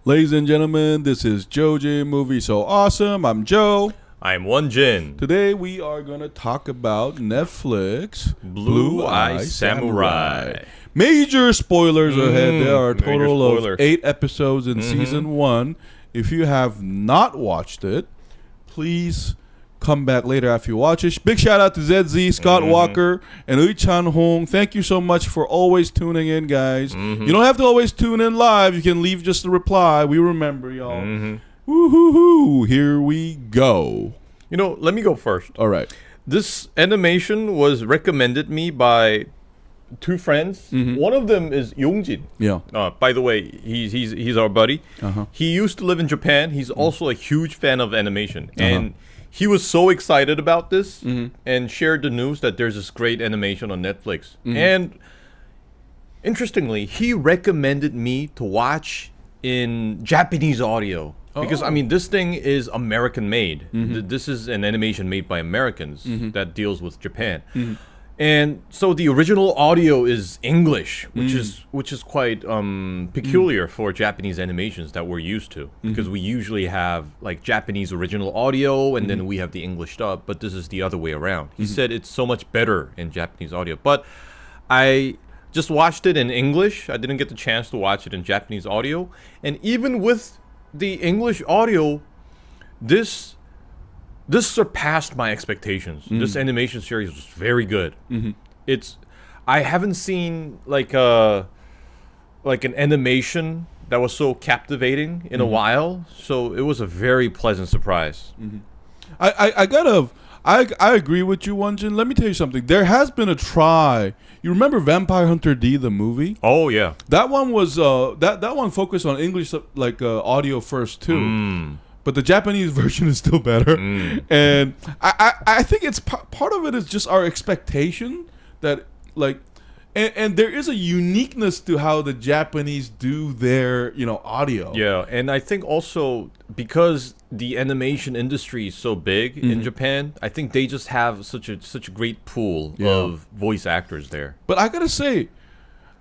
Ladies and gentlemen, this is JoeJinMovieSoAwesome. I'm Joe. I'm Won-Jin. Today we are going to talk about Netflix Blue Eye Samurai. Major spoilers ahead. There are a total spoilers. of 8 episodes in season 1. If you have not watched it, please come back later after you watch it. Big shout out to ZZ, Scott Walker, and Ui-chan Hong. Thank you so much for always tuning in, guys. You don't have to always tune in live. You can leave just a reply. We remember, y'all. Woo-hoo-hoo. Here we go. You know, let me go first. All right. This animation was recommended me by 2 friends. One of them is Yong-jin. Yeah. By the way, he's our buddy. He used to live in Japan. He's also a huge fan of animation. And he was so excited about this and shared the news that there's this great animation on Netflix. And interestingly, he recommended me to watch in Japanese audio. Because, I mean, this thing is American made. This is an animation made by Americans that deals with Japan. And so the original audio is English, which is quite peculiar for Japanese animations that we're used to, because we usually have like Japanese original audio and then we have the English dub, but this is the other way around. He said it's so much better in Japanese audio, but I just watched it in English. I didn't get the chance to watch it in Japanese audio, and even with the English audio, this surpassed my expectations. This animation series was very good. I haven't seen like an animation that was so captivating in a while. So it was a very pleasant surprise. I agree with you, Won-Jin. Let me tell you something. There has been a try. You remember Vampire Hunter D, the movie? Oh yeah, that one was that one focused on English audio first too. But the Japanese version is still better. And I think it's part of it is just our expectation that like, and there is a uniqueness to how the Japanese do their audio. Yeah, and I think also because the animation industry is so big in Japan, I think they just have such a great pool of voice actors there. But I gotta say,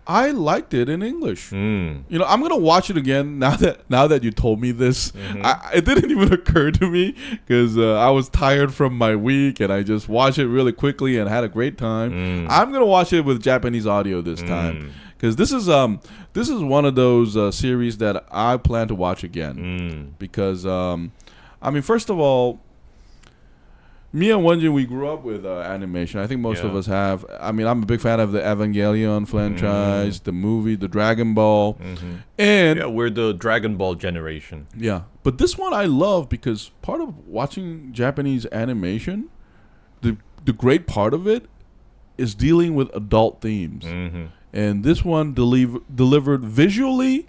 I liked it in English. I'm gonna watch it again now that you told me this. It didn't even occur to me because I was tired from my week and I just watched it really quickly and had a great time. I'm gonna watch it with Japanese audio this time because this is one of those series that I plan to watch again because I mean, first of all, me and Won-Jin, we grew up with animation. I think most of us have. I mean, I'm a big fan of the Evangelion franchise, the movie, the Dragon Ball. And we're the Dragon Ball generation. Yeah. But this one I love because part of watching Japanese animation, the great part of it is dealing with adult themes. And this one delivered visually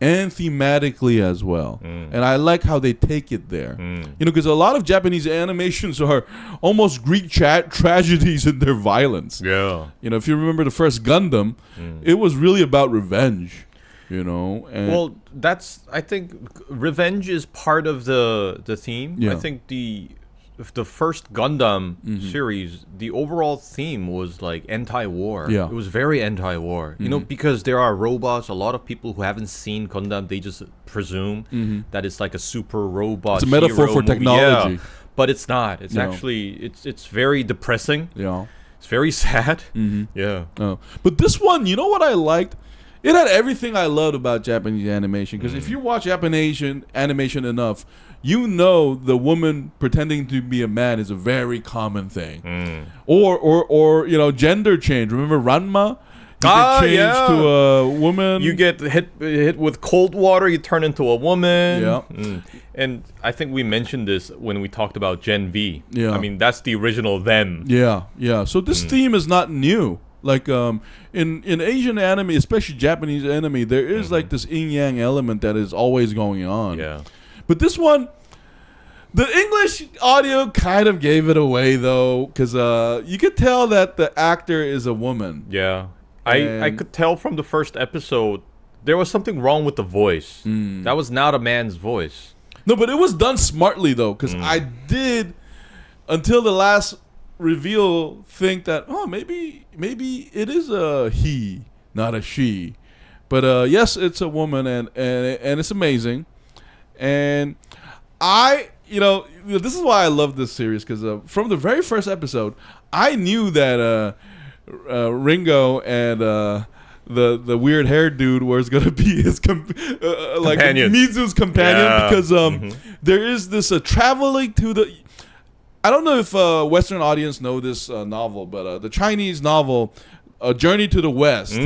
and thematically as well. And I like how they take it there. Because a lot of Japanese animations are almost Greek tragedies in their violence. Yeah. If you remember the first Gundam, it was really about revenge. And well, I think revenge is part of the theme. I think the first Gundam series, the overall theme was like anti-war. It was very anti-war. Because there are robots. A lot of people who haven't seen Gundam, they just presume that it's like a super robot. It's a metaphor for technology, but it's not. It's actually it's very depressing. It's very sad. But this one, you know what I liked? It had everything I loved about Japanese animation. Because if you watch Japanese animation enough, the woman pretending to be a man is a very common thing. Or gender change. Remember Ranma? You get changed to a woman. You get hit with cold water, you turn into a woman. And I think we mentioned this when we talked about Gen V. I mean, that's the original them. So this theme is not new. Like in Asian anime, especially Japanese anime, there is like this yin-yang element that is always going on. But this one, the English audio kind of gave it away though, because you could tell that the actor is a woman. I could tell from the first episode there was something wrong with the voice. That was not a man's voice. No, but it was done smartly though, because I did until the last reveal think that maybe it is a he, not a she. But yes, it's a woman, and it's amazing. And this is why I love this series, because from the very first episode, I knew that Ringo and the weird haired dude was gonna be his like Mizu's companion, because there is this traveling to the. I don't know if Western audience know this novel, but the Chinese novel, A Journey to the West,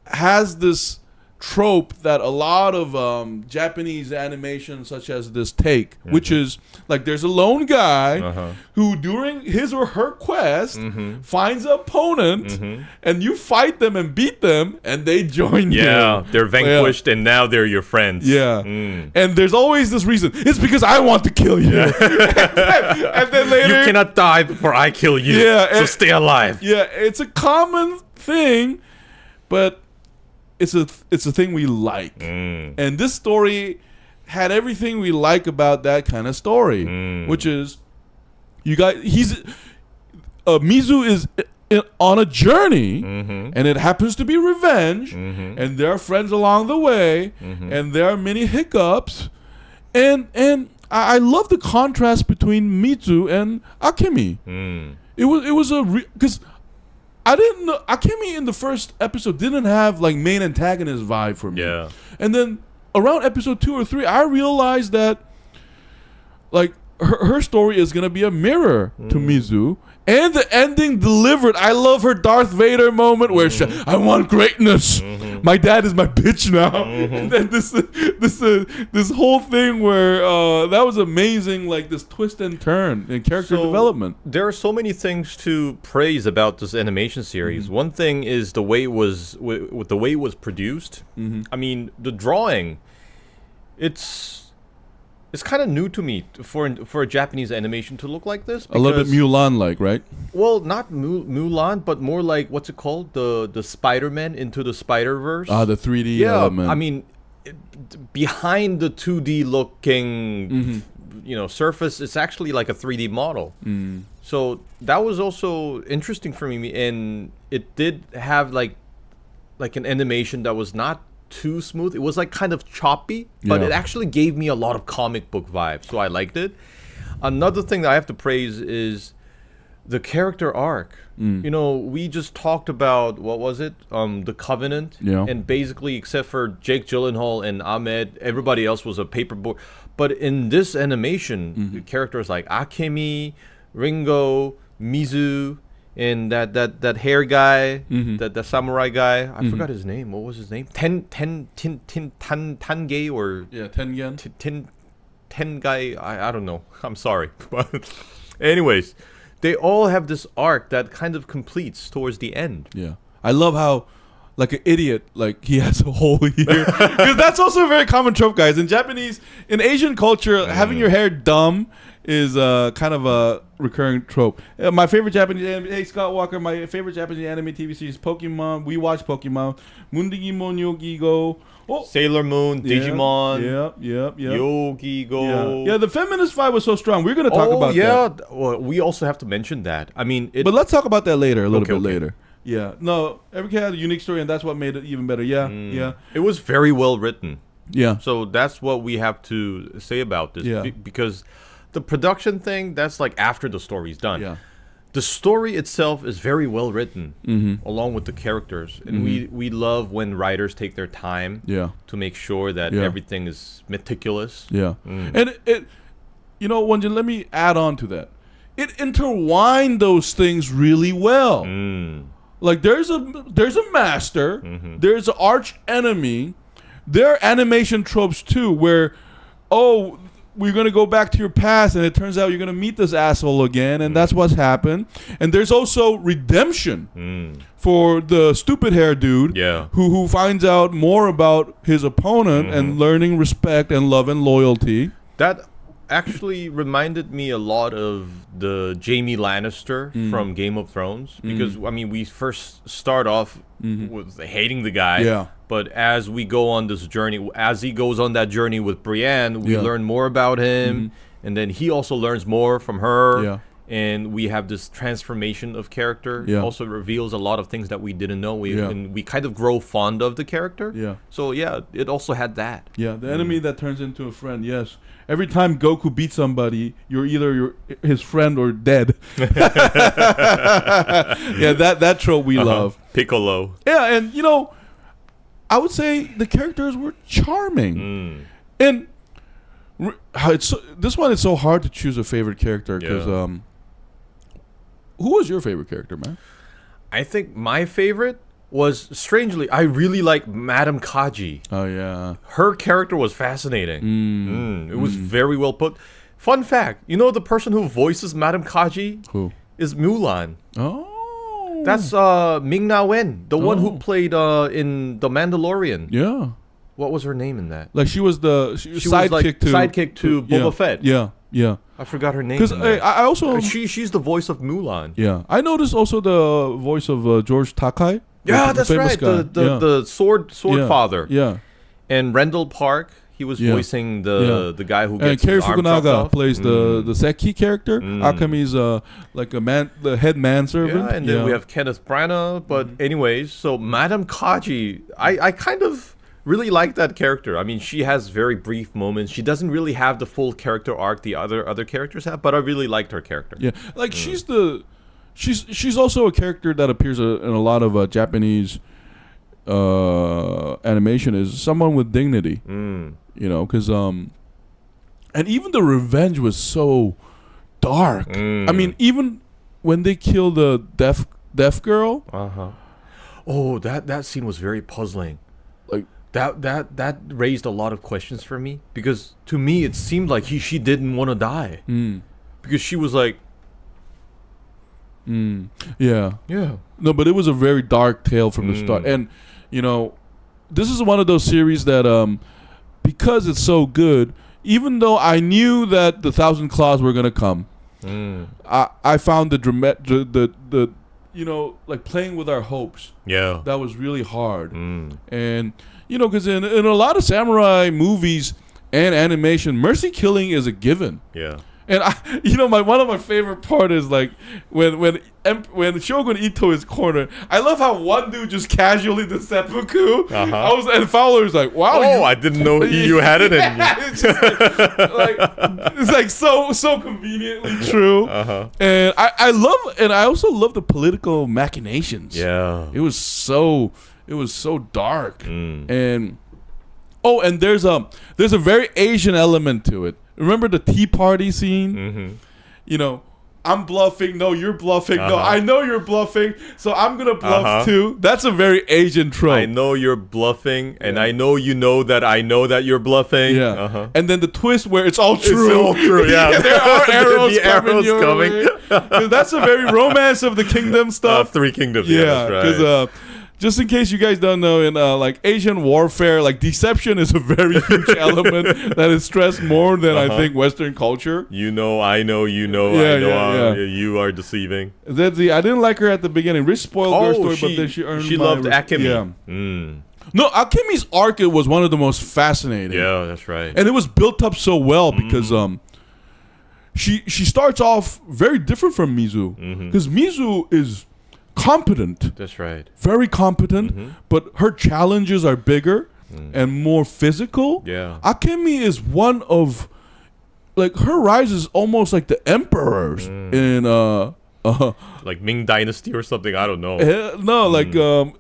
has this trope that a lot of Japanese animation such as this take, which is like there's a lone guy who during his or her quest finds an opponent and you fight them and beat them and they join you. Yeah, they're vanquished and now they're your friends. Yeah. And there's always this reason. It's because I want to kill you. And then later, you cannot die before I kill you. Yeah, so stay alive. Yeah, it's a common thing, but it's a thing we like, and this story had everything we like about that kind of story, which is Mizu is on a journey, and it happens to be revenge, and there are friends along the way, and there are many hiccups, and I love the contrast between Mizu and Akimi. It was because. I didn't know Akimi in the first episode didn't have like main antagonist vibe for me. Yeah. And then around episode 2 or 3, I realized that like her story is gonna be a mirror to Mizu. And the ending delivered. I love her Darth Vader moment where I want greatness. My dad is my bitch now. And then this whole thing where that was amazing, like this twist and turn in character development. There are so many things to praise about this animation series. One thing is the way it was produced. I mean, the drawing, it's kind of new to me for a Japanese animation to look like this. A little bit Mulan-like, right? Well, not Mulan, but more like, what's it called? The Spider-Man Into the Spider-Verse. The 3D element. I mean, behind the 2D looking, surface, it's actually like a 3D model. So that was also interesting for me, and it did have like an animation that was not too smooth. It was like kind of choppy, but it actually gave me a lot of comic book vibes, so I liked it. Another thing that I have to praise is the character arc. We just talked about, what was it? The Covenant. And basically, except for Jake Gyllenhaal and Ahmed, everybody else was a paperboard. But in this animation, the characters like Akimi, Ringo, Mizu, and that hair guy, that samurai guy, I forgot his name. What was his name? Tenge or Tengen. Ten guy. I don't know. I'm sorry, but anyways, they all have this arc that kind of completes towards the end. Yeah, I love how, like an idiot, like he has a whole ear, because that's also a very common trope, guys. In Asian culture, having your hair dumb is kind of a recurring trope. My favorite Japanese anime, hey Scott Walker, my favorite Japanese anime TV series, Pokemon. We watch Pokemon. Mundigimon Yogigo. Sailor Moon, Digimon. Yep. Yogigo. Yeah, the feminist vibe was so strong. We're going to talk about that. Well, we also have to mention that. I mean, but let's talk about that later, a little bit later. Yeah. No, every kid had a unique story, and that's what made it even better. Yeah. It was very well written. Yeah. So that's what we have to say about this. Yeah. Because the production thing, that's like after the story's done. Yeah. The story itself is very well written, along with the characters. And we love when writers take their time to make sure that everything is meticulous. Yeah. And it Won-Jin, let me add on to that. It intertwined those things really well. Like there's a master, there's an arch enemy. There are animation tropes too, where we're going to go back to your past, and it turns out you're going to meet this asshole again, and that's what's happened. And there's also redemption for the stupid hair dude who finds out more about his opponent and learning respect and love and loyalty. That actually reminded me a lot of the Jaime Lannister from Game of Thrones, because, I mean, we first start off with hating the guy. Yeah. But as we go on this journey, as he goes on that journey with Brienne, we learn more about him, and then he also learns more from her. Yeah. and we have this transformation of character. Yeah. Also reveals a lot of things that we didn't know. Yeah. And we kind of grow fond of the character. Yeah. So yeah, it also had that. Yeah, the enemy that turns into a friend. Yes. Every time Goku beats somebody, you're either his friend or dead. Yeah, that trope we love. Piccolo. Yeah, and I would say the characters were charming. And this one is so hard to choose a favorite character because who was your favorite character, man? I think my favorite was, strangely, I really like Madame Kaji. Oh yeah, her character was fascinating. It was very well put. Fun fact, the person who voices Madame Kaji who is Mulan. Oh, That's MinGa Wen, the one who played in The Mandalorian. Yeah. What was her name in that? Like she was sidekick to Boba Fett. Yeah. I forgot her name. Because I also she's the voice of Mulan. Yeah, I noticed also the voice of George Takei. Yeah, that's right. Guy. The sword father. Yeah. And Rendell Park, he was voicing the guy who gets Kerry his arm chopped Fukunaga off. plays the Seki character. Akami's like the head manservant. Yeah, and then we have Kenneth Branagh. But anyways, so Madame Kaji, I kind of really like that character. I mean, she has very brief moments. She doesn't really have the full character arc the other characters have, but I really liked her character. Yeah, like she's also a character that appears in a lot of Japanese animation, is someone with dignity. Because and even the revenge was so dark. I mean, even when they kill the deaf girl. Oh, that scene was very puzzling. Like that raised a lot of questions for me, because to me it seemed like she didn't want to die, because she was like, yeah. No, but it was a very dark tale from the start, and this is one of those series that because it's so good, even though I knew that the 1,000 Claws were gonna come, I found the like playing with our hopes. Yeah, that was really hard, and. Because in a lot of samurai movies and animation, mercy killing is a given. Yeah. And one of my favorite part is like when Shogun Ito is cornered. I love how one dude just casually did seppuku. And Fowler's like, wow. Oh, I didn't know you had it in you. It's like so conveniently true. And I also love the political machinations. Yeah. It was so dark. And there's a very Asian element to it. Remember the tea party scene? I'm bluffing. No, you're bluffing. No, I know you're bluffing, so I'm gonna bluff too. That's a very Asian trope. I know you're bluffing, and I know that I know that you're bluffing. Yeah. And then the twist where it's all true. It's all true. Yeah. There are arrows coming. That's a very Romance of the Kingdom stuff. Three Kingdoms. Yeah, that's right. Because just in case you guys don't know, in like Asian warfare, like deception is a very huge element that is stressed more than I think Western culture. I know, I know, you are deceiving. I didn't like her at the beginning. Rich spoiled her story, but then she earned. She loved Akimi. Yeah. No, Akimi's arc was one of the most fascinating. Yeah, that's right. And it was built up so well because she starts off very different from Mizu, because Mizu is competent. That's right. Very competent, but her challenges are bigger and more physical. Yeah. Akemi is one of, like, her rise is almost like the emperors in like Ming Dynasty or something. I don't know.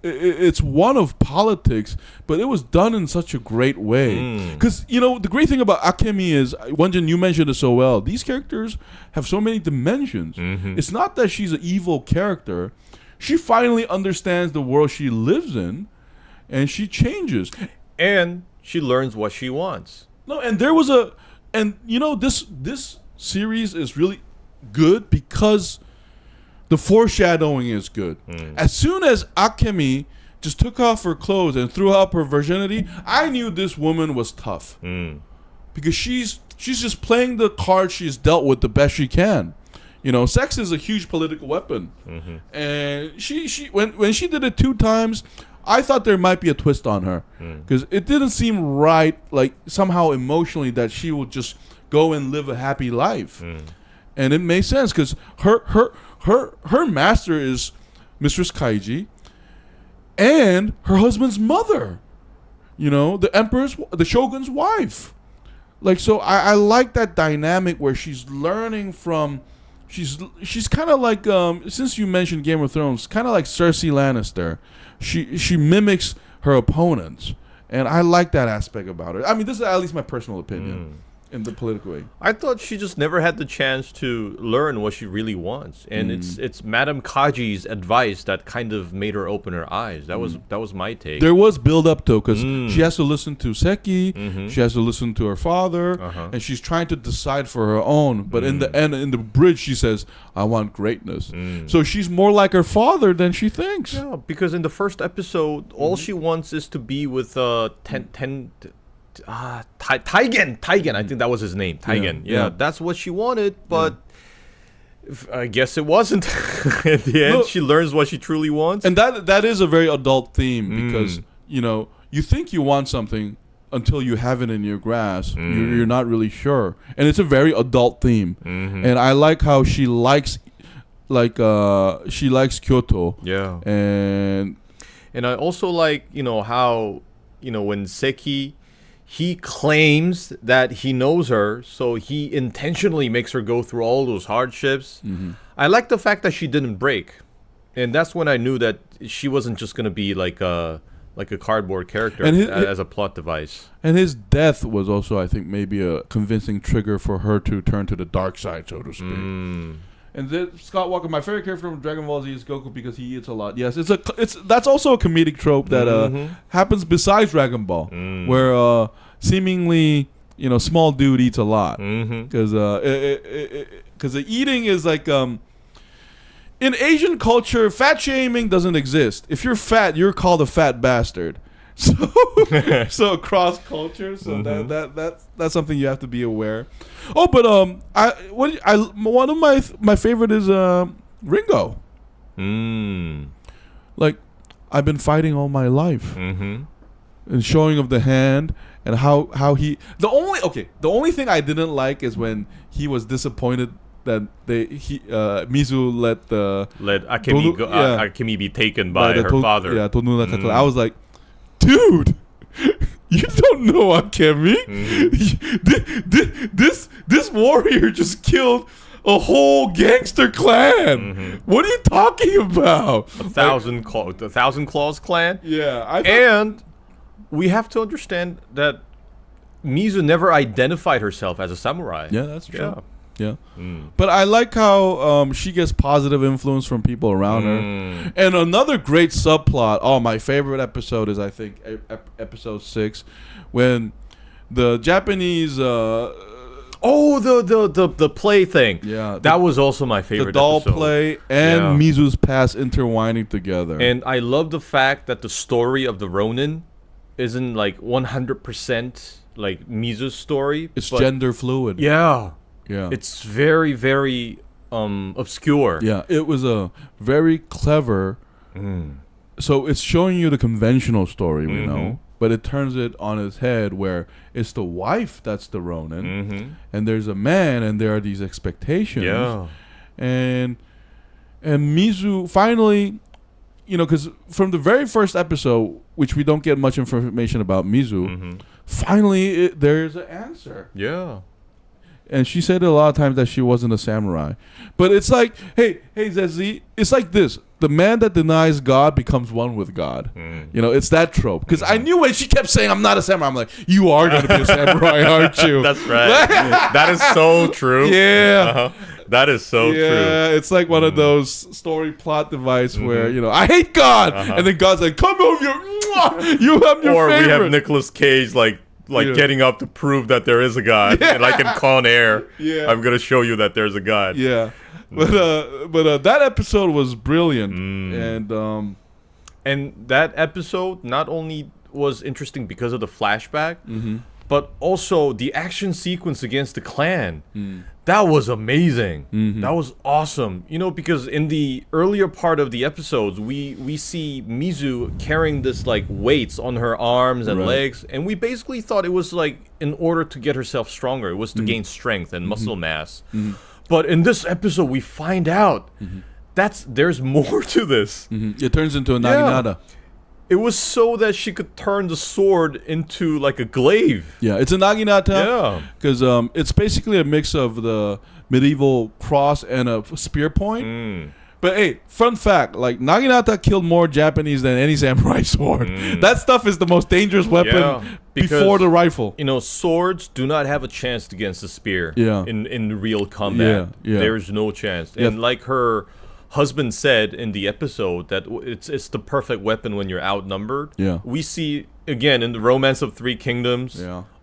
It's one of politics, but it was done in such a great way. Because the great thing about Akemi is, Won-Jin, you mentioned it so well. These characters have so many dimensions. It's not that she's an evil character. She finally understands the world she lives in, and she changes. And she learns what she wants. No, and there was this series is really good because the foreshadowing is good. As soon as Akemi just took off her clothes and threw up her virginity, I knew this woman was tough. Because she's just playing the card she's dealt with the best she can. Sex is a huge political weapon, and she when she did it 2 times, I thought there might be a twist on her, because it didn't seem right, like somehow emotionally, that she would just go and live a happy life. And it made sense because her master is Mistress Kaiji and her husband's mother. You know, the shogun's wife. Like, so I like that dynamic where she's learning from. She's kind of like since you mentioned Game of Thrones, kind of like Cersei Lannister. She mimics her opponents, and I like that aspect about her. I mean, this is at least my personal opinion. In the political way, I thought she just never had the chance to learn what she really wants, and it's Madame Kaji's advice that kind of made her open her eyes. That was my take. There was build up though, because she has to listen to Seki, she has to listen to her father, and she's trying to decide for her own. But in the end, in the bridge, she says, "I want greatness." So she's more like her father than she thinks. Yeah, because in the first episode, all she wants is to be with Taigen. I think that was his name. Taigen. Yeah, that's what she wanted, but I guess it wasn't. At the end, she learns what she truly wants. And that is a very adult theme because, you know, you think you want something until you have it in your grasp. You're not really sure. And it's a very adult theme. And I like how she likes Kyoto. Yeah. And I also like, you know, how, you know, when Seki, he claims that he knows her, so he intentionally makes her go through all those hardships. I like the fact that she didn't break, and that's when I knew that she wasn't just gonna be like a cardboard character as a plot device. And his death was also, I think, maybe a convincing trigger for her to turn to the dark side, so to speak. And then Scott Walker, my favorite character from Dragon Ball Z is Goku because he eats a lot. Yes, that's also a comedic trope that happens besides Dragon Ball, where seemingly, you know, small dude eats a lot because the eating is like in Asian culture, fat shaming doesn't exist. If you're fat, you're called a fat bastard. So across cultures, so that's something you have to be aware. Oh, but one of my favorite is Ringo. Like, I've been fighting all my life, and showing of the hand and how he the only thing I didn't like is when he was disappointed that Mizu let Akimi Akimi be taken by her father. Yeah, I was like, dude, you don't know Akemi. This warrior just killed a whole gangster clan. What are you talking about? The Thousand Claws clan. Yeah, and we have to understand that Mizu never identified herself as a samurai. Yeah, that's true. Yeah. But I like how she gets positive influence from people around her. And another great subplot, my favorite episode is, I think, episode 6, when the Japanese the play thing. Yeah. That was also my favorite the doll episode. play and Mizu's past intertwining together. And I love the fact that the story of the Ronin isn't like 100% like Mizu's story. It's gender fluid. Yeah. Yeah. It's very, very obscure. Yeah, it was a very clever. So it's showing you the conventional story, we know, but it turns it on its head where it's the wife that's the Ronin, and there's a man, and there are these expectations. Yeah. And Mizu finally, you know, because from the very first episode, which we don't get much information about Mizu, finally there's an answer. Yeah. And she said a lot of times that she wasn't a samurai. But it's like, hey, Zezzy, it's like this. The man that denies God becomes one with God. You know, it's that trope. Because I knew when she kept saying, I'm not a samurai, I'm like, you are going to be a samurai, aren't you? That's right. That is so true. Yeah. That is so true. Yeah, it's like one of those story plot device where, you know, I hate God. And then God's like, come over here. You have your or favorite. We have Nicolas Cage like getting up to prove that there is a God. And like in Con Air, I'm going to show you that there's a God. Yeah. But that episode was brilliant. And that episode not only was interesting because of the flashback, but also the action sequence against the clan. That was amazing. That was awesome. You know, because in the earlier part of the episodes, we see Mizu carrying this like weights on her arms and legs, and we basically thought it was like in order to get herself stronger. It was to gain strength and muscle mass. But in this episode, we find out there's more to this. It turns into a naginata. It was so that she could turn the sword into like a glaive. Yeah, it's a naginata. Yeah. Because it's basically a mix of the medieval cross and a spear point. But hey, fun fact, like naginata killed more Japanese than any samurai sword. That stuff is the most dangerous weapon before the rifle. You know, swords do not have a chance against a spear in real combat. There's no chance. And like her husband said in the episode, that it's the perfect weapon when you're outnumbered. We see, again, in the Romance of Three Kingdoms,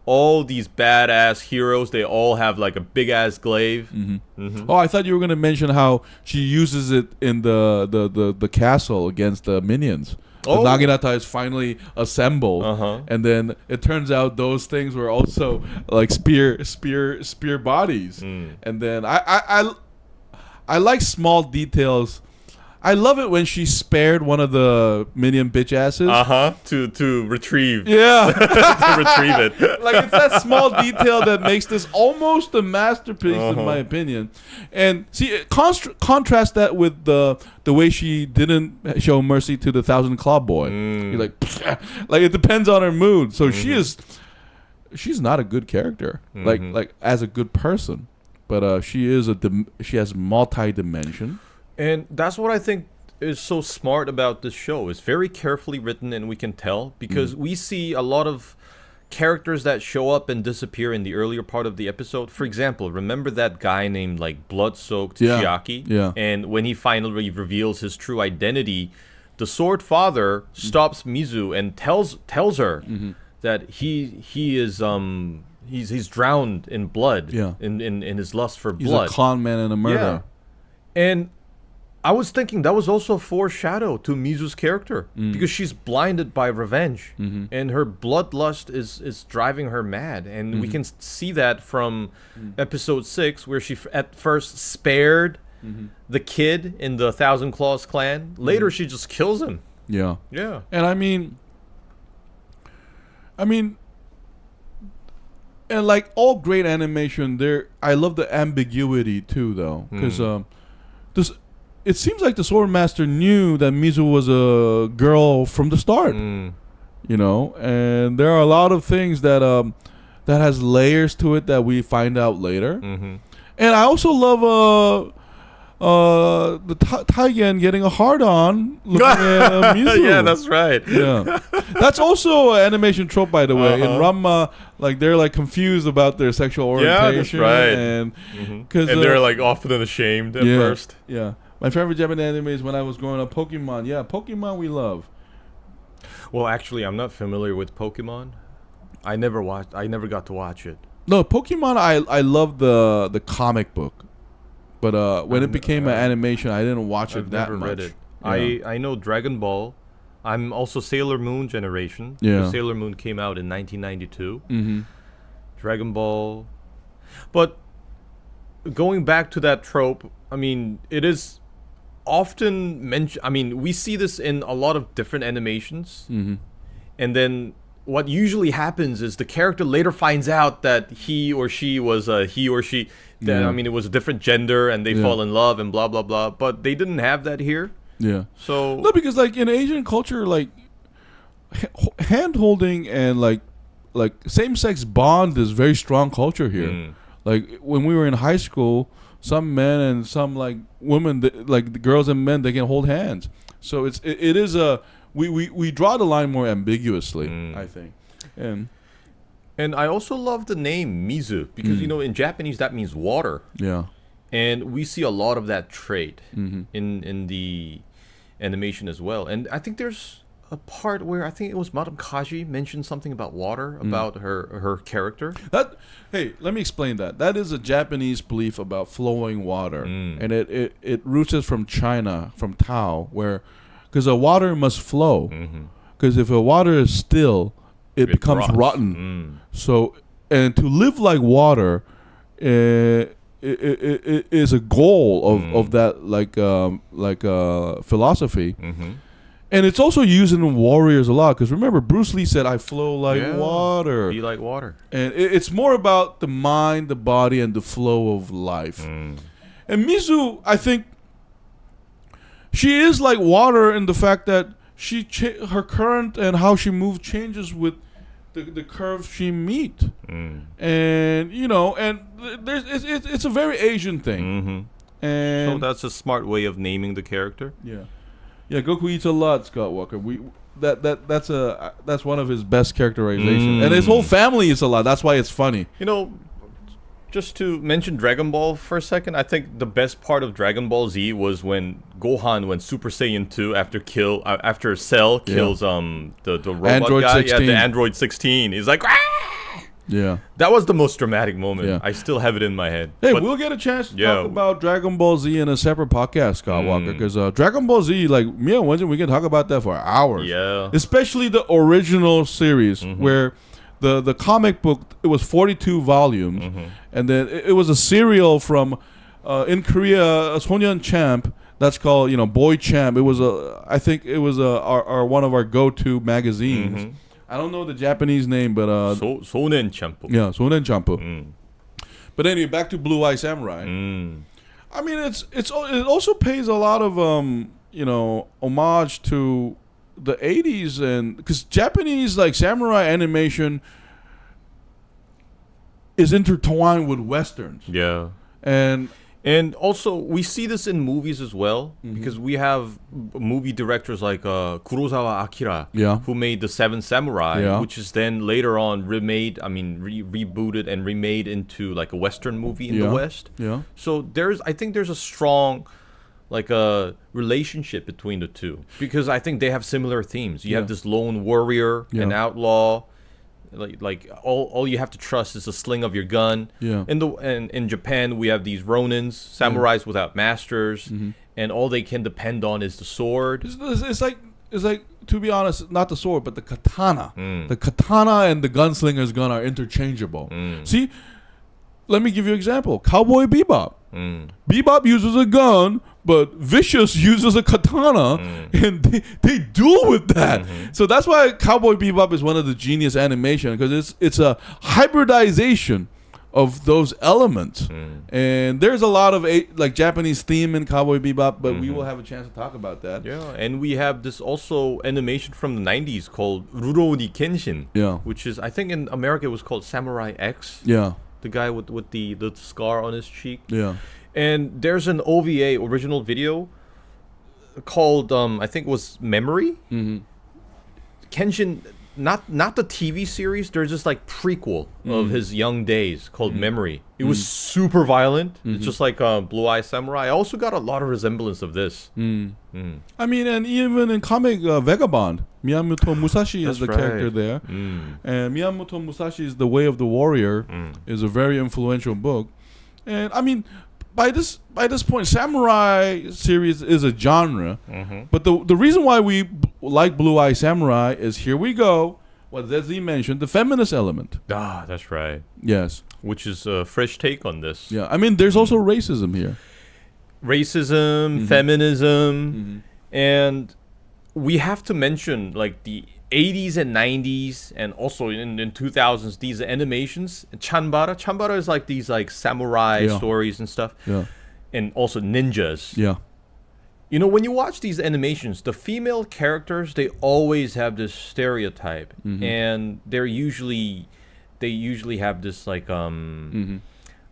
all these badass heroes, they all have like a big ass glaive. Oh, I thought you were gonna mention how she uses it in the castle against the minions. The naginata is finally assembled, and then it turns out those things were also like spear bodies. And then I like small details. I love it when she spared one of the minion bitch asses. To retrieve. Yeah. To retrieve it. Like, it's that small detail that makes this almost a masterpiece, in my opinion. And see, contrast that with the way she didn't show mercy to the Thousand Claw Boy. You're like it depends on her mood. So she's not a good character, like as a good person, but she has multi-dimension. And that's what I think is so smart about this show. It's very carefully written, and we can tell, because we see a lot of characters that show up and disappear in the earlier part of the episode. For example, remember that guy named like Blood-Soaked Chiaki? Yeah. And when he finally reveals his true identity, the Sword Father stops Mizu and tells her that he's drowned in blood. In his lust for blood. He's a con man and a murderer. And I was thinking that was also a foreshadow to Mizu's character, because she's blinded by revenge, and her bloodlust is driving her mad. And we can see that from episode 6, where she at first spared the kid in the Thousand Claws clan. Later, she just kills him. Yeah. Yeah. And I mean, and like all great animation, I love the ambiguity too, though, because it seems like the Swordmaster knew that Mizu was a girl from the start, you know, and there are a lot of things that has layers to it that we find out later. And I also love the Taigen getting a hard-on looking at Mizu. Yeah, that's right. Yeah, that's also an animation trope, by the way. In Ranma, like they're like confused about their sexual orientation. Yeah, that's right. And they're like often ashamed at first. Yeah. My favorite Japanese anime is when I was growing up, Pokemon. Yeah, Pokemon we love. Well, actually, I'm not familiar with Pokemon. I never got to watch it. No, Pokemon, I love the comic book. But when it became an animation, I didn't watch it that much. Read it. Yeah. I know Dragon Ball. I'm also Sailor Moon generation. Yeah. Sailor Moon came out in 1992. Dragon Ball. But going back to that trope, I mean, it is often mentioned. I mean, we see this in a lot of different animations. And then what usually happens is the character later finds out that he or she was he or she. I mean, it was a different gender, and they fall in love, and blah blah blah. But they didn't have that here. Yeah. So no, because like in Asian culture, like hand holding and like same-sex bond is very strong culture here. Like when we were in high school, some men and some like women, like the girls and men, they can hold hands. So it is a we draw the line more ambiguously, I think. And I also love the name Mizu, because you know, in Japanese that means water. Yeah. And we see a lot of that trait in the animation as well. And I think there's a part where I think it was Madame Kaji mentioned something about water, about her character. Hey, let me explain that. That is a Japanese belief about flowing water. And it roots from China, from Tao, where because the water must flow. Because if the water is still, it becomes rotten. So, and to live like water it is a goal of that philosophy. And it's also used in Warriors a lot, because remember Bruce Lee said, "I flow like water." Be like water. And it's more about the mind, the body, and the flow of life. And Mizu, I think, she is like water in the fact that her current and how she moves changes with the curve she meet, and it's a very Asian thing, and so that's a smart way of naming the character. Yeah, Goku eats a lot, Scott Walker. That's one of his best characterizations, and his whole family eats a lot. That's why it's funny. Just to mention Dragon Ball for a second, I think the best part of Dragon Ball Z was when Gohan went Super Saiyan 2 after Cell kills the robot Android guy, 16. the Android 16. He's like, ah! Yeah, that was the most dramatic moment. Yeah. I still have it in my head. Hey, we'll get a chance to talk about Dragon Ball Z in a separate podcast, Scott Walker, because Dragon Ball Z, like me and Won-Jin, we can talk about that for hours. Yeah, especially the original series where. The comic book, it was 42 volumes, and then it was a serial from in Korea, Sonyeon Champ. That's called Boy Champ. It was I think it was our one of our go-to magazines. I don't know the Japanese name, but Sonen Champ. Yeah, Sonen Champ. But anyway, back to Blue Eye Samurai. I mean, it also pays a lot of homage to the 80s, and because Japanese like samurai animation is intertwined with westerns. Yeah, and also we see this in movies as well, because we have movie directors like Kurosawa Akira, who made The Seven Samurai, which is then later on rebooted and remade into like a western movie in the West. So I think there's a strong like a relationship between the two, because I think they have similar themes. You have this lone warrior, an outlaw, like all you have to trust is the sling of your gun. In Japan we have these ronins, samurais without masters, and all they can depend on is the sword. It's like to be honest, not the sword but the katana. The katana and the gunslinger's gun are interchangeable. See, let me give you an example. Cowboy Bebop. Bebop uses a gun, but Vicious uses a katana, and they duel with that. So that's why Cowboy Bebop is one of the genius animation, because it's a hybridization of those elements. And there's a lot of like Japanese theme in Cowboy Bebop, but we will have a chance to talk about that. Yeah, and we have this also animation from the 90s called Rurouni Kenshin, which is, I think in America it was called Samurai X. The guy with the scar on his cheek. And there's an OVA, original video, called I think it was Memory. Kenshin, not the TV series. There's this like prequel of his young days called Memory. It was super violent. It's just like Blue Eye Samurai. I also got a lot of resemblance of this. I mean, and even in comic Vagabond, Miyamoto Musashi is the character there. And Miyamoto Musashi's The Way of the Warrior is a very influential book. And I mean, by this point, samurai series is a genre. But the reason why we like Blue Eye Samurai is, here we go, what ZZ mentioned, the feminist element. Ah, that's right. Yes. Which is a fresh take on this. Yeah, I mean, there's also racism here. Racism, feminism, and we have to mention like the 80s and 90s, and also in 2000s, these animations. Chanbara. Chanbara is like these like samurai stories and stuff. And also ninjas. When you watch these animations, the female characters, they always have this stereotype, and they usually have this like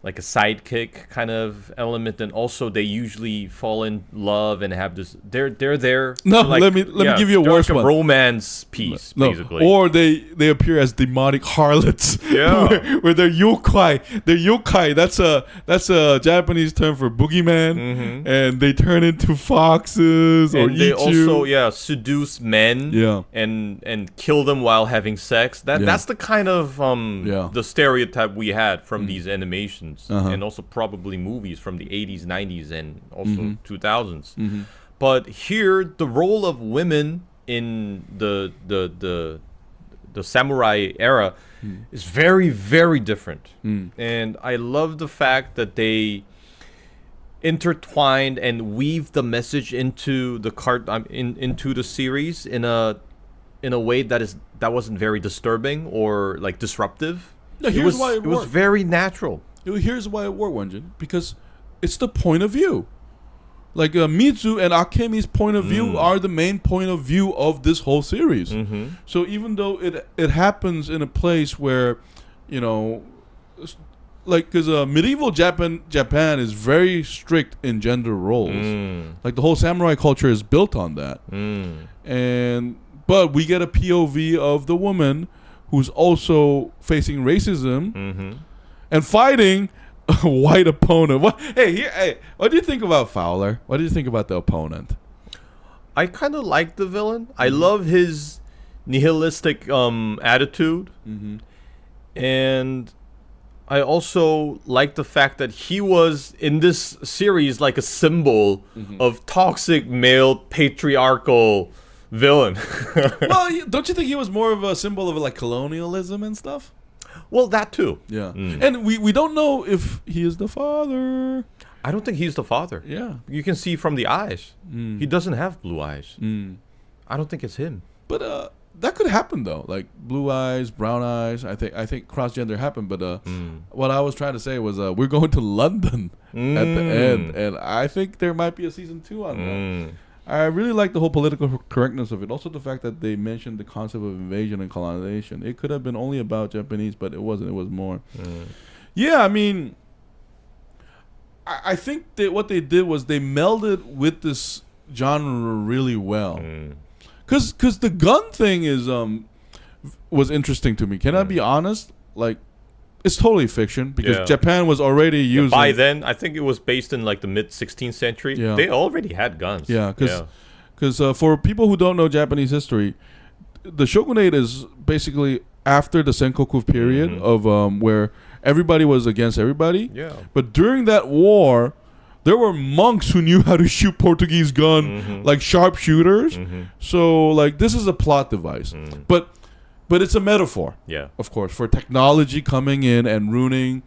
like a sidekick kind of element, and also they usually fall in love and have this. They're there. No, let me give you a worse like one. A romance piece, basically. Or they appear as demonic harlots. where they're yokai. They're yokai. That's a Japanese term for boogeyman, and they turn into foxes or and they eat also you. Seduce men. And kill them while having sex. That's the kind of the stereotype we had from these animations. And also probably movies from the 80s, 90s, and also 2000s. But here, the role of women in the samurai era is very, very different. And I love the fact that they intertwined and weaved the message into the into the series in a way that wasn't very disturbing or like disruptive. No, here's why it was very natural. Here's why it worked, Won-Jin. Because it's the point of view. Like Mizu and Akemi's point of view are the main point of view of this whole series. So even though it happens in a place where, you know, like, because medieval Japan is very strict in gender roles. Like the whole samurai culture is built on that. But we get a POV of the woman who's also facing racism and fighting a white opponent. What do you think about Fowler? What do you think about the opponent? I kind of like the villain. I love his nihilistic attitude. And I also like the fact that he was in this series like a symbol of toxic male patriarchal villain. Well, don't you think he was more of a symbol of like colonialism and stuff? Well, that too. Yeah. And we don't know if he is the father. I don't think he's the father. Yeah. You can see from the eyes. He doesn't have blue eyes. I don't think it's him. But that could happen though. Like blue eyes, brown eyes. I think cross gender happened. But what I was trying to say was we're going to London at the end, and I think there might be a season 2 on that. I really like the whole political correctness of it. Also the fact that they mentioned the concept of invasion and colonization. It could have been only about Japanese, but it wasn't. It was more. Yeah, I mean, I think that what they did was they melded with this genre really well. Cause the gun thing is was interesting to me. Can I be honest? Like, it's totally fiction because Japan was already using. By then, I think it was based in like the mid 16th century. Yeah. They already had guns. Yeah, because for people who don't know Japanese history, the shogunate is basically after the Senkoku period of where everybody was against everybody. Yeah. But during that war, there were monks who knew how to shoot Portuguese gun like sharpshooters. So like this is a plot device, but it's a metaphor. Yeah, of course, for technology coming in and ruining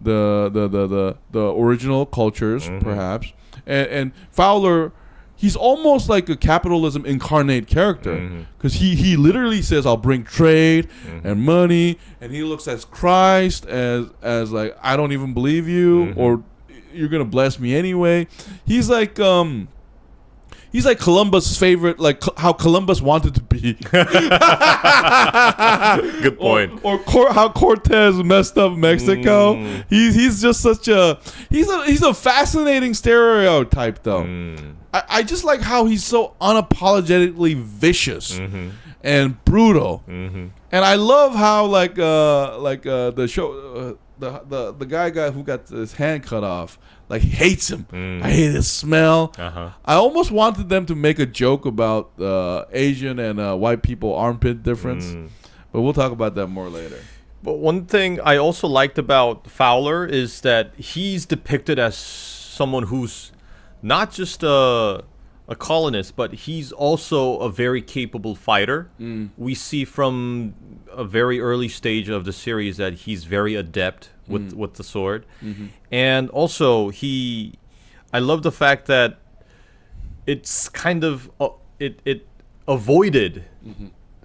the original cultures, perhaps. And Fowler, he's almost like a capitalism incarnate character because he literally says, "I'll bring trade and money," and he looks as Christ as like, I don't even believe you, or you're gonna bless me anyway. He's like Columbus' favorite, like how Columbus wanted to be. Good point. Or how Cortez messed up Mexico. He's just such he's a fascinating stereotype though. I just like how he's so unapologetically vicious and brutal. And I love how the show the guy who got his hand cut off, like, he hates him. I hate his smell. I almost wanted them to make a joke about Asian and white people armpit difference, but we'll talk about that more later. But one thing I also liked about Fowler is that he's depicted as someone who's not just a colonist, but he's also a very capable fighter. We see from a very early stage of the series that he's very adept with the sword. And also I love the fact that it's kind of it avoided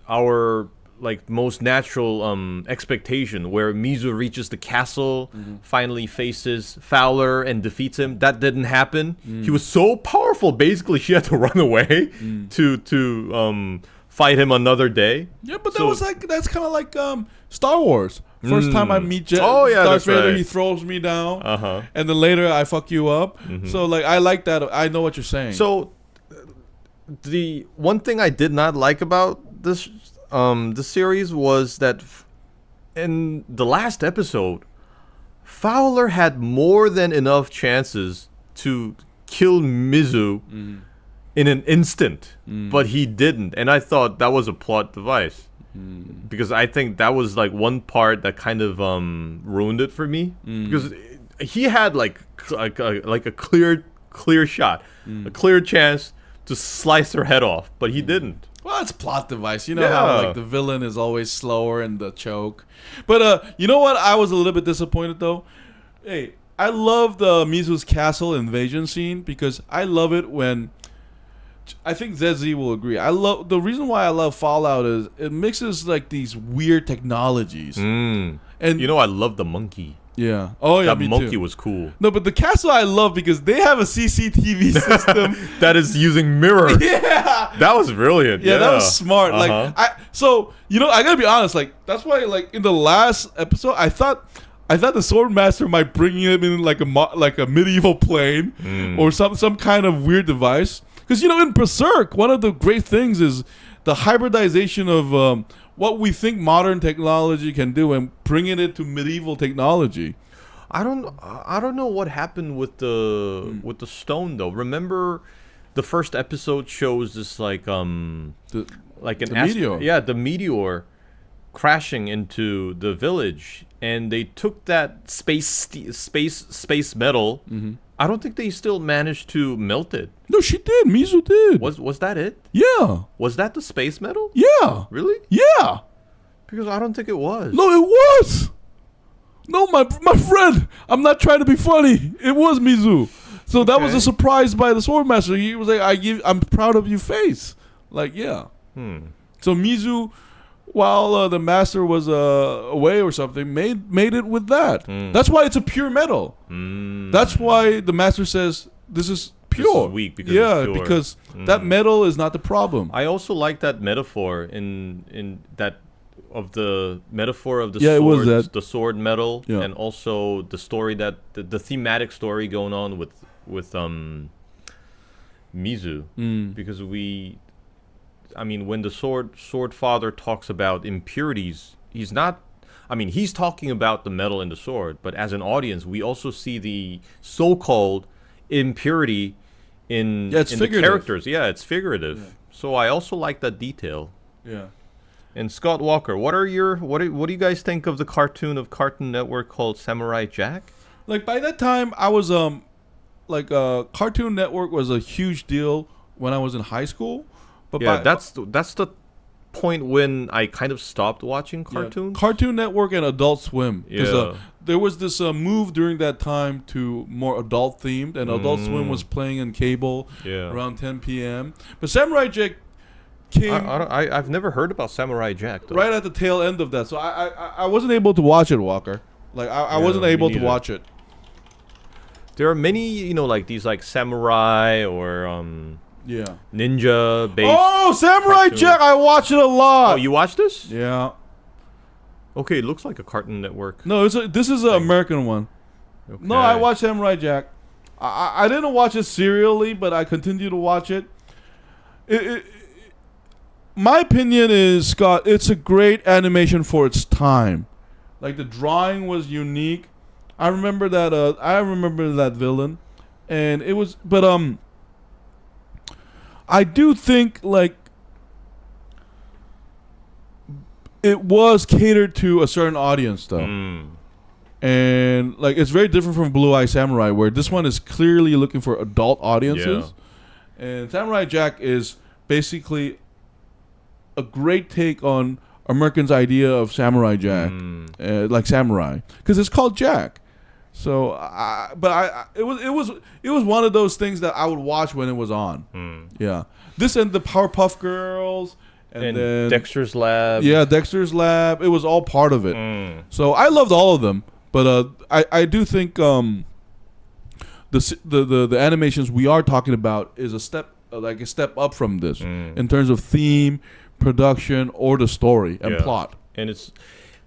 our like most natural expectation, where Mizu reaches the castle, finally faces Fowler and defeats him. That didn't happen. He was so powerful, basically she had to run away to fight him another day. Yeah, but that's kind of like Star Wars. First time I meet Darth Vader, he throws me down, and then later I fuck you up. So like, I like that. I know what you're saying. So the one thing I did not like about this series was that in the last episode, Fowler had more than enough chances to kill Mizu in an instant, but he didn't, and I thought that was a plot device. Because I think that was like one part that kind of ruined it for me. Because he had like a clear shot, a clear chance to slice her head off, but he didn't. Well, it's plot device. You know how like the villain is always slower in the choke. But you know what? I was a little bit disappointed though. Hey, I love the Mizu's castle invasion scene because I love it when. I think ZZ will agree. The reason why I love Fallout is it mixes like these weird technologies. And you know, I love the monkey. Yeah. Oh yeah. That Me monkey too. was cool. No, but the castle I love because they have a CCTV system. That is using mirrors. Yeah. That was brilliant. Yeah, that was smart. Uh-huh. Like I gotta be honest. Like that's why like in the last episode I thought the Swordmaster might bring him in like a medieval plane or some kind of weird device. Because in Berserk, one of the great things is the hybridization of what we think modern technology can do and bringing it to medieval technology. I don't know what happened with the stone though. Remember, the first episode shows this like an meteor. Yeah, the meteor crashing into the village, and they took that space metal. I don't think they still managed to melt it. No, she did. Mizu did. Was that it? Yeah. Was that the space metal? Yeah. Really? Yeah. Because I don't think it was. No, it was. No, my friend. I'm not trying to be funny. It was Mizu. So that was a surprise by the Swordmaster. He was like, I'm proud of you face. Like, yeah. So Mizu, while the master was away or something, made it with that. That's why it's a pure metal. That's why the master says this is pure. This is weak because it's pure. Because that metal is not the problem. I also like that metaphor in that of the metaphor of the it was sword, that. the sword metal, Yeah. and also the story that the thematic story going on with Mizu, because when the sword father talks about impurities, he's talking about the metal in the sword, but as an audience, we also see the so-called impurity in the characters. Yeah, it's figurative. Yeah. So I also like that detail. Yeah. And Scott Walker, what do you guys think of the cartoon of Cartoon Network called Samurai Jack? Like by that time, I was Cartoon Network was a huge deal when I was in high school. But yeah, that's the point when I kind of stopped watching cartoons. Yeah, Cartoon Network and Adult Swim. Yeah. There was this move during that time to more adult themed, and Adult Swim was playing on cable around 10 p.m. But Samurai Jack came. I've never heard about Samurai Jack though. Right at the tail end of that, so I wasn't able to watch it, Walker. Like I wasn't able to watch it. There are many, like these like samurai or ninja based. Oh, Samurai cartoons. Jack! I watch it a lot. Oh, you watch this? Yeah. Okay, it looks like a Cartoon Network. No, this is an American one. Okay. No, I watched Samurai Jack. I didn't watch it serially, but I continue to watch it. My opinion is, Scott, it's a great animation for its time. Like the drawing was unique. I remember that villain, and it was. But I do think like it was catered to a certain audience, though. And like it's very different from Blue Eye Samurai, where this one is clearly looking for adult audiences. Yeah. And Samurai Jack is basically a great take on Americans' idea of Samurai Jack, like samurai, because it's called Jack. So, it was one of those things that I would watch when it was on. Yeah, this and the Powerpuff Girls, and then Dexter's Lab. Yeah, Dexter's Lab. It was all part of it. So I loved all of them, but I do think the animations we are talking about is a step up from this in terms of theme, production, or the story and plot.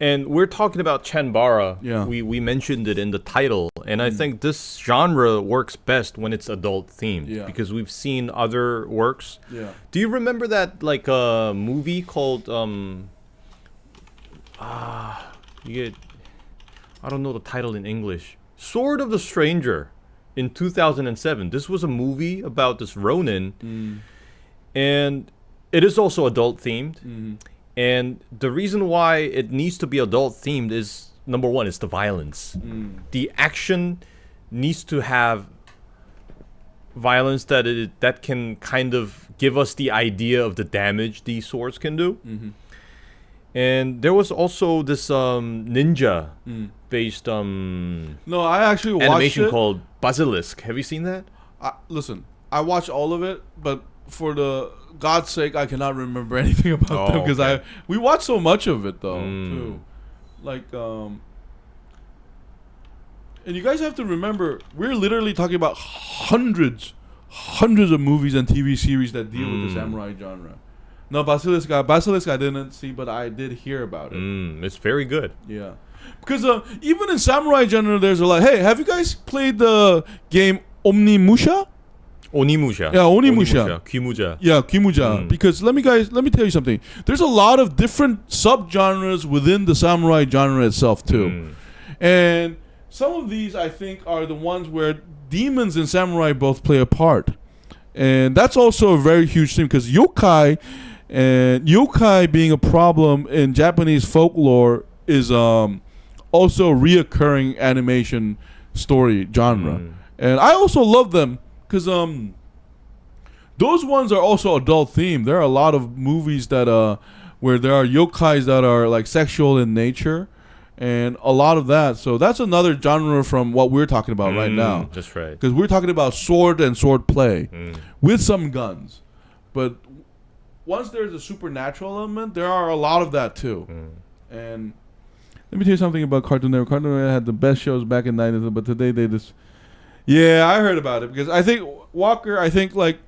And we're talking about Chanbara. Yeah. We mentioned it in the title. And I think this genre works best when it's adult themed. Yeah. Because we've seen other works. Yeah. Do you remember that like a movie called I don't know the title in English. Sword of the Stranger in 2007. This was a movie about this Ronin. And it is also adult themed. And the reason why it needs to be adult themed is, number one, it's the violence. The action needs to have violence that can kind of give us the idea of the damage these swords can do. And there was also this ninja based No, I actually watched animation called Basilisk. Have you seen that? Listen, I watched all of it, but for the God's sake, I cannot remember anything about them because we watched so much of it though too. Like And you guys have to remember, we're literally talking about hundreds of movies and TV series that deal with the samurai genre. No, Basilisk I didn't see, but I did hear about it. It's very good. Yeah. Because even in samurai genre, there's a lot. Hey, have you guys played the game Onimusha? Onimusha. Yeah, Onimusha. Kimuja. Yeah, Kimuja. Because let me tell you something. There's a lot of different subgenres within the samurai genre itself too. And some of these, I think, are the ones where demons and samurai both play a part. And that's also a very huge thing because yokai being a problem in Japanese folklore is also a reoccurring animation story genre. And I also love them because those ones are also adult themed. There are a lot of movies that where there are yokais that are like sexual in nature. And a lot of that. So that's another genre from what we're talking about right now. That's right. Because we're talking about sword and sword play with some guns. But once there's a supernatural element, there are a lot of that too. And let me tell you something about Cartoon Network. Cartoon Network had the best shows back in the 90s, but today they just... Yeah, I heard about it. Because I think, Walker, like,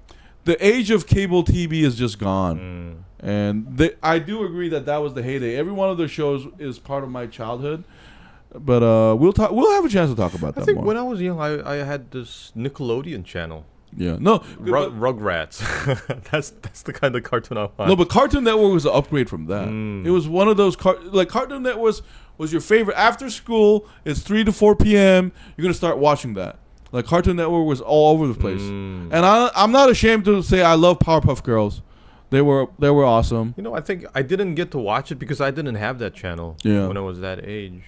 the age of cable TV is just gone. And I do agree that was the heyday. Every one of their shows is part of my childhood. But we'll have a chance to talk about that more. I think when I was young, I had this Nickelodeon channel. Yeah, no, Rugrats. that's the kind of cartoon I want. No, but Cartoon Network was an upgrade from that. It was one of those Cartoon Network was your favorite after school. It's 3 to 4 p.m. You're gonna start watching that. Like Cartoon Network was all over the place. And I'm not ashamed to say I love Powerpuff Girls. They were awesome. You know, I think I didn't get to watch it because I didn't have that channel when I was that age.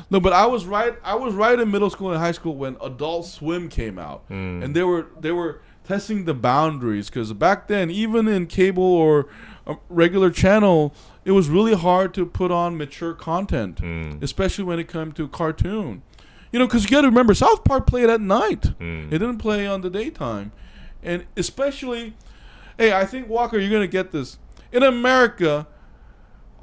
No, but I was right in middle school and high school when Adult Swim came out, and they were testing the boundaries because back then, even in cable or a regular channel, it was really hard to put on mature content, especially when it came to cartoon. You know, because you got to remember, South Park played at night; it didn't play on the daytime, and especially, hey, I think Walker, you're gonna get this in America.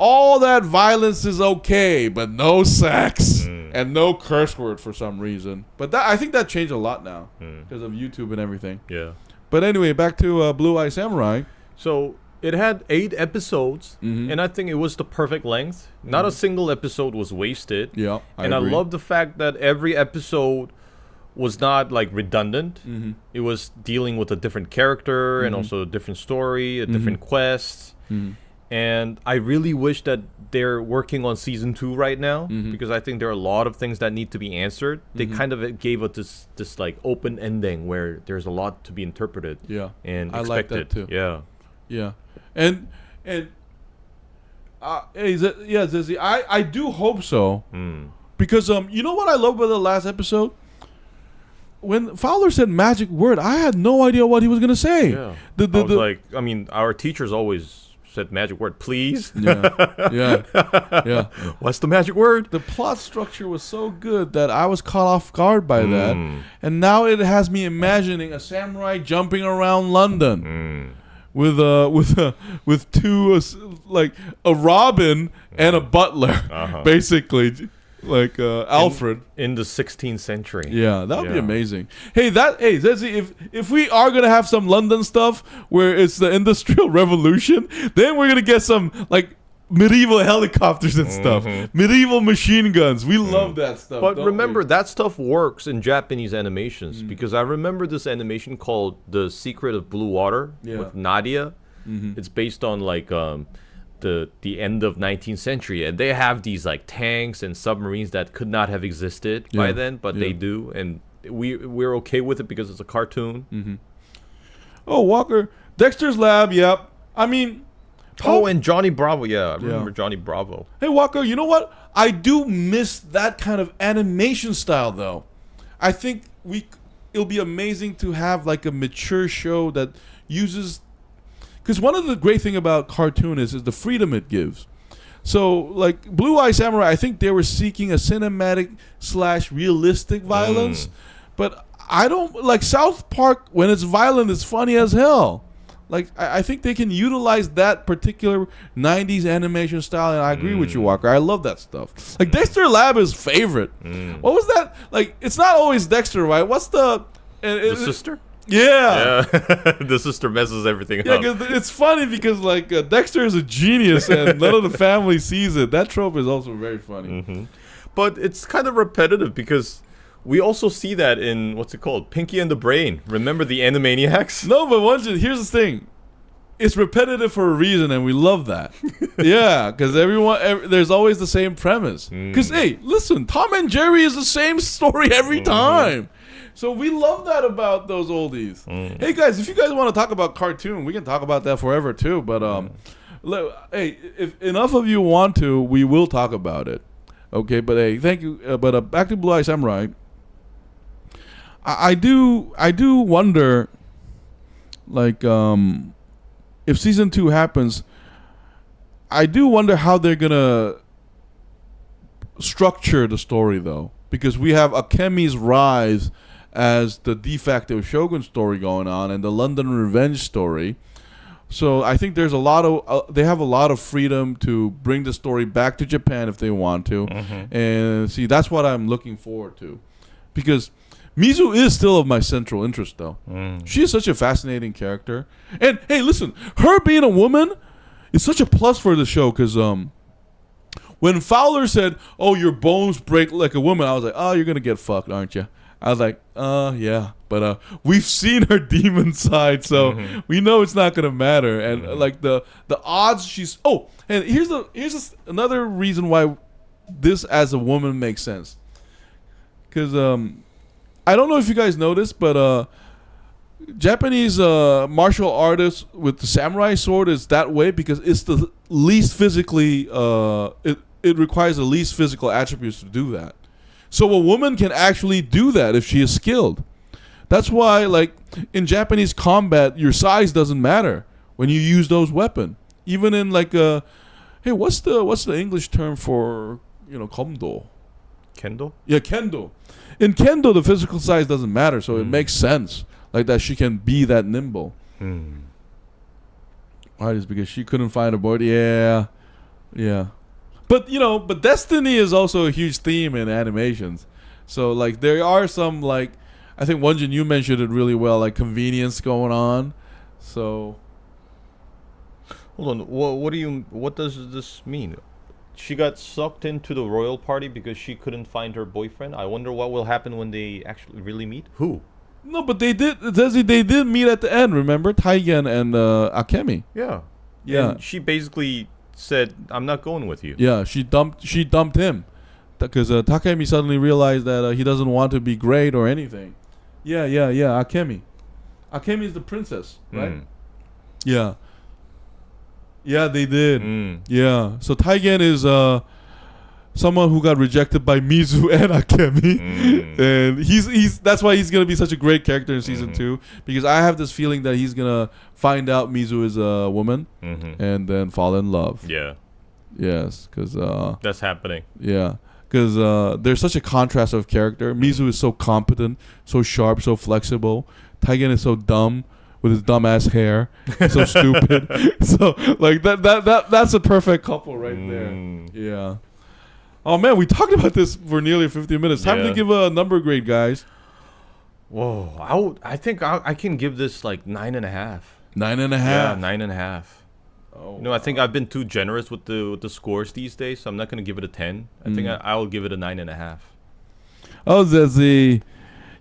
All that violence is okay, but no sex and no curse word for some reason. But I think that changed a lot now because of YouTube and everything. Yeah. But anyway, back to Blue Eye Samurai. So it had 8 episodes, and I think it was the perfect length. Not a single episode was wasted. Yeah, I agree. agree. I love the fact that every episode was not like redundant. It was dealing with a different character and also a different story, a different quest. And I really wish that they're working on season 2 right now because I think there are a lot of things that need to be answered. They kind of gave us this like open ending where there's a lot to be interpreted. Yeah, and I expected. like that too. Yeah, and hey, Zizzy, I do hope so because you know what I love about the last episode. When Fowler said magic word, I had no idea what he was gonna say. Yeah, I was like, I mean, our teachers always said magic word, please. Yeah. What's the magic word? The plot structure was so good that I was caught off guard by that, and now it has me imagining a samurai jumping around London with two like a Robin and a butler, basically. Like Alfred in the 16th century. Yeah, that would be amazing. Hey, Zezzy, if we are gonna have some London stuff where it's the Industrial Revolution, then we're gonna get some like medieval helicopters and stuff, medieval machine guns. We love that stuff. But remember, that stuff works in Japanese animations because I remember this animation called The Secret of Blue Water with Nadia. It's based on like the end of 19th century, and they have these like tanks and submarines that could not have existed by then, but they do, and we're okay with it because it's a cartoon. Oh, Walker, Dexter's Lab. Yep. I mean, and Johnny Bravo. I remember Johnny Bravo. Hey, Walker, you know what? I do miss that kind of animation style, though. I think it'll be amazing to have like a mature show that uses. Because one of the great thing about cartoon is the freedom it gives. So, like Blue Eye Samurai, I think they were seeking a cinematic / realistic violence. But I don't like South Park. When it's violent, it's funny as hell. Like I think they can utilize that particular 90s animation style, and I agree with you, Walker. I love that stuff. Like Dexter Lab is favorite. What was that? Like it's not always Dexter, right? What's the sister? Yeah. The sister messes everything up. Yeah, because it's funny because like Dexter is a genius and none of the family sees it. That trope is also very funny. But it's kind of repetitive because we also see that in, what's it called? Pinky and the Brain. Remember the Animaniacs? No, but Won-Jin, here's the thing. It's repetitive for a reason, and we love that. Yeah, because there's always the same premise. Because, hey, listen, Tom and Jerry is the same story every time. So we love that about those oldies. Hey, guys, if you guys want to talk about cartoon, we can talk about that forever, too. But, hey, if enough of you want to, we will talk about it. Okay, but hey, thank you. But back to Blue Eye Samurai. I do wonder, like, if season 2 happens, I do wonder how they're gonna structure the story, though, because we have Akemi's rise as the de facto shogun story going on, and the London Revenge story. So I think there's a lot of they have a lot of freedom to bring the story back to Japan if they want to, and see that's what I'm looking forward to, because Mizu is still of my central interest, though. She is such a fascinating character. And, hey, listen, her being a woman is such a plus for the show, because when Fowler said, oh, your bones break like a woman, I was like, oh, you're going to get fucked, aren't you? I was like, yeah. But we've seen her demon side, so we know it's not going to matter. And, like, the odds she's... Oh, and here's another reason why this as a woman makes sense. Because... I don't know if you guys noticed, but Japanese martial artists with the samurai sword is that way because it's the least physically it requires the least physical attributes to do that. So a woman can actually do that if she is skilled. That's why, like, in Japanese combat, your size doesn't matter when you use those weapons. Even in like hey, what's the English term for, kondo? Kendo? Yeah, kendo. In kendo, the physical size doesn't matter, so it makes sense, like that she can be that nimble. Why? Just because she couldn't find a board? Yeah. But but destiny is also a huge theme in animations. So like there are some, like, I think Won-Jin, you mentioned it really well, like convenience going on. So hold on, what does this mean? She got sucked into the royal party because she couldn't find her boyfriend. I wonder what will happen when they actually really meet. Who? No, but they did meet at the end. Remember, Taigen and Akemi. Yeah. And she basically said, "I'm not going with you." Yeah, she dumped him because Takemi suddenly realized that he doesn't want to be great or anything. Yeah. Akemi is the princess, right? Yeah. Yeah, they did. Yeah. So Taigen is someone who got rejected by Mizu and Akemi. And he's that's why he's going to be such a great character in season 2, because I have this feeling that he's going to find out Mizu is a woman and then fall in love. Yeah. Yes, cuz that's happening. Yeah. Cuz there's such a contrast of character. Mizu is so competent, so sharp, so flexible. Taigen is so dumb, with his dumbass hair, so stupid. So like that's a perfect couple right there. Yeah. Oh man, we talked about this for nearly 50 minutes. Time to give a number grade, guys. Whoa, I think I can give this like 9.5. 9.5. Yeah, 9.5. Oh, I think I've been too generous with the scores these days, so I'm not gonna give it a 10. I think I'll give it a 9.5. Oh, Zezzy.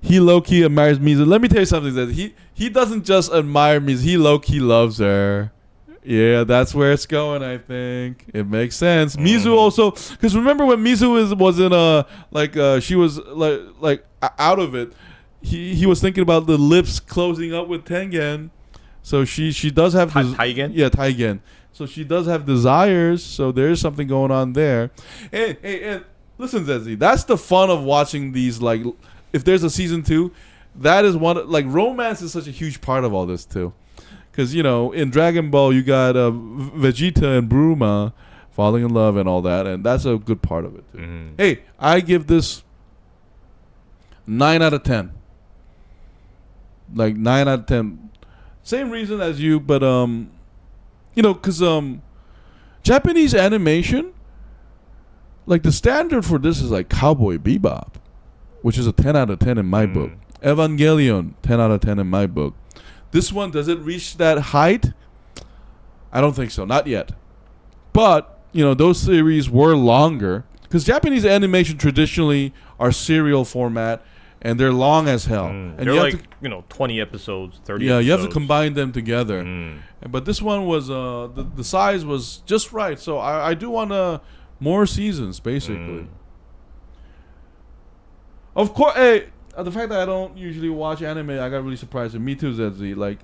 He low-key admires Mizu. Let me tell you something, that he doesn't just admire Mizu. He low-key loves her. Yeah, that's where it's going, I think. It makes sense. Mizu also... Because remember when Mizu was in she was like out of it, he was thinking about the lips closing up with Tengen. So she does have... Taigen? Yeah, Taigen. So she does have desires, so there's something going on there. Hey, listen, Zezzy. That's the fun of watching these, like... If there's a season 2, that is one, like, romance is such a huge part of all this too, because in Dragon Ball you got Vegeta and Bulma falling in love and all that, and that's a good part of it too. Hey, I give this 9 out of 10. Like 9 out of 10. Same reason as you, but because Japanese animation, like the standard for this is like Cowboy Bebop, which is a 10 out of 10 in my book. Evangelion, 10 out of 10 in my book. This one, does it reach that height? I don't think so, not yet. But those series were longer because Japanese animation traditionally are serial format. And they're long as hell. And they're like 20 episodes, 30 episodes. You have to combine them together. But this one was, the size was just right. So I do want more seasons, basically. Of course, the fact that I don't usually watch anime, I got really surprised. And me too, ZZ. Like,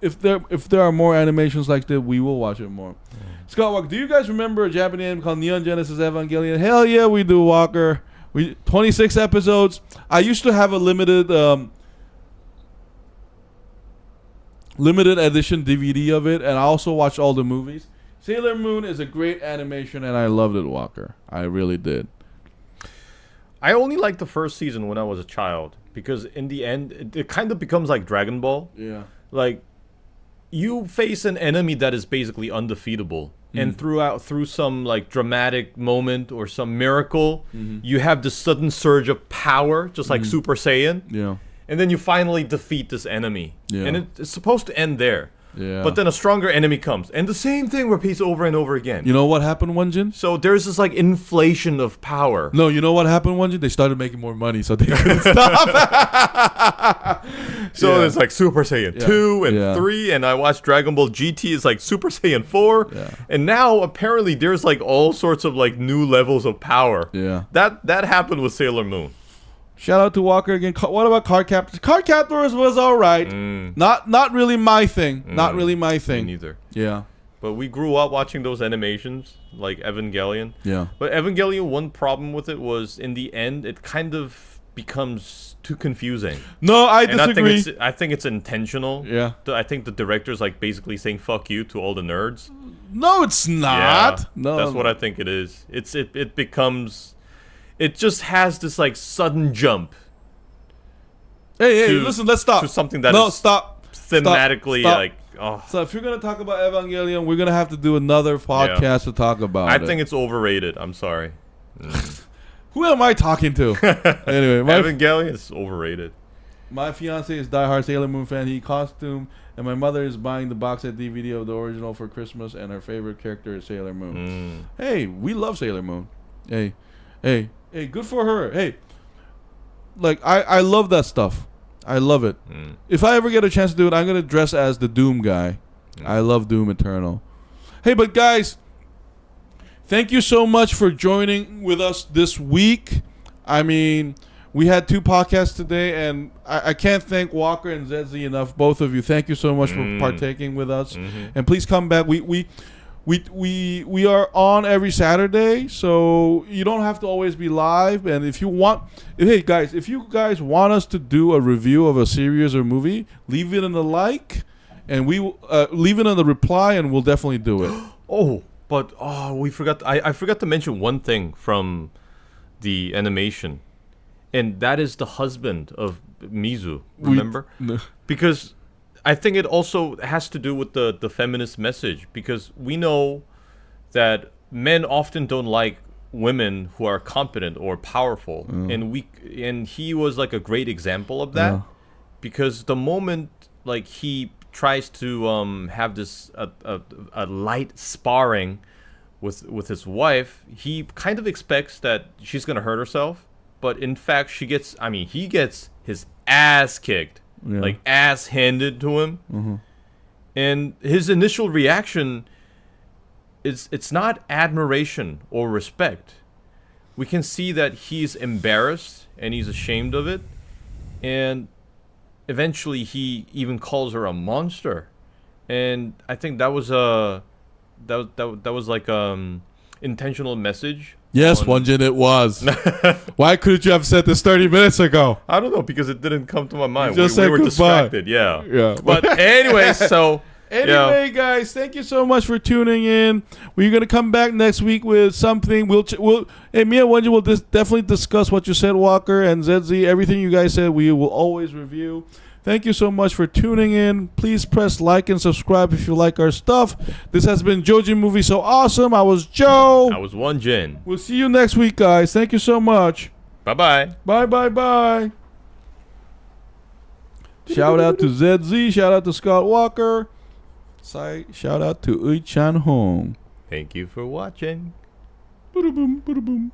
if there are more animations like that, we will watch it more. Scott Walker, do you guys remember a Japanese anime called Neon Genesis Evangelion? Hell yeah, we do, Walker. 26 episodes. I used to have a limited edition DVD of it, and I also watched all the movies. Sailor Moon is a great animation, and I loved it, Walker. I really did. I only liked the first season when I was a child, because in the end, it kind of becomes like Dragon Ball. Yeah. Like, you face an enemy that is basically undefeatable. And through some like dramatic moment or some miracle, you have this sudden surge of power, just like Super Saiyan. Yeah. And then you finally defeat this enemy. Yeah. And it's supposed to end there. Yeah. But then a stronger enemy comes. And the same thing repeats over and over again. You know what happened, Won-Jin? So there's this like inflation of power. No, you know what happened, Won-Jin? They started making more money, so they couldn't stop. So there's like Super Saiyan 2 and 3, and I watched Dragon Ball GT. It's like Super Saiyan 4. Yeah. And now apparently there's like all sorts of like new levels of power. Yeah. That happened with Sailor Moon. Shout out to Walker again. What about Card Captors? Card Captors was all right. Not really my thing. Not really my thing. Me neither. Yeah. But we grew up watching those animations, like Evangelion. Yeah. But Evangelion, one problem with it was, in the end, it kind of becomes too confusing. No, I disagree. I think it's intentional. Yeah. I think the director's like basically saying "fuck you" to all the nerds. No, it's not. Yeah, no, that's what I think it is. It becomes. It just has this like sudden jump. Hey, listen, let's stop. To something that stop. Thematically stop. like. Oh. So if you're gonna talk about Evangelion, we're gonna have to do another podcast to talk about it. I think it's overrated. I'm sorry. Who am I talking to? Anyway, Evangelion is overrated. My fiance is diehard Sailor Moon fan. He costume, and my mother is buying the box set DVD of the original for Christmas, and her favorite character is Sailor Moon. Hey, we love Sailor Moon. Hey, good for her. Hey, like I love that stuff. I love it. If I ever get a chance to do it, I'm gonna dress as the Doom guy. I love Doom Eternal. Hey, but guys, thank you so much for joining with us this week. I mean, we had 2 podcasts today, and I can't thank Walker and Zedzi enough. Both of you, thank you so much for partaking with us. And please come back. We are on every Saturday, so you don't have to always be live. And if you want, hey guys, if you guys want us to do a review of a series or movie, leave it in the like, and we leave it in the reply, and we'll definitely do it. We forgot. I forgot to mention one thing from the animation, and that is the husband of Mizu. Remember? Because I think it also has to do with the feminist message, because we know that men often don't like women who are competent or powerful, and he was like a great example of that, because the moment like he tries to have this a light sparring with his wife, he kind of expects that she's gonna hurt herself, but in fact he gets his ass kicked. Yeah. Like ass handed to him, and his initial reaction is it's not admiration or respect. We can see that he's embarrassed and he's ashamed of it, and eventually he even calls her a monster. And I think that was like intentional message. Yes, Won-Jin, it was. Why couldn't you have said this 30 minutes ago? I don't know, because it didn't come to my mind. We were distracted, yeah. But anyway, Anyway, guys, thank you so much for tuning in. We're going to come back next week with something. Me and Won-Jin will definitely discuss what you said, Walker, and Zedzi. Everything you guys said, we will always review. Thank you so much for tuning in. Please press like and subscribe if you like our stuff. This has been JoeJinMovieSoAwesome. I was Joe. I was Won-Jin. We'll see you next week, guys. Thank you so much. Bye-bye. Bye. Shout out to ZZ. Shout out to Scott Walker. Shout out to Ui Chan Hong. Thank you for watching. Boom, boom.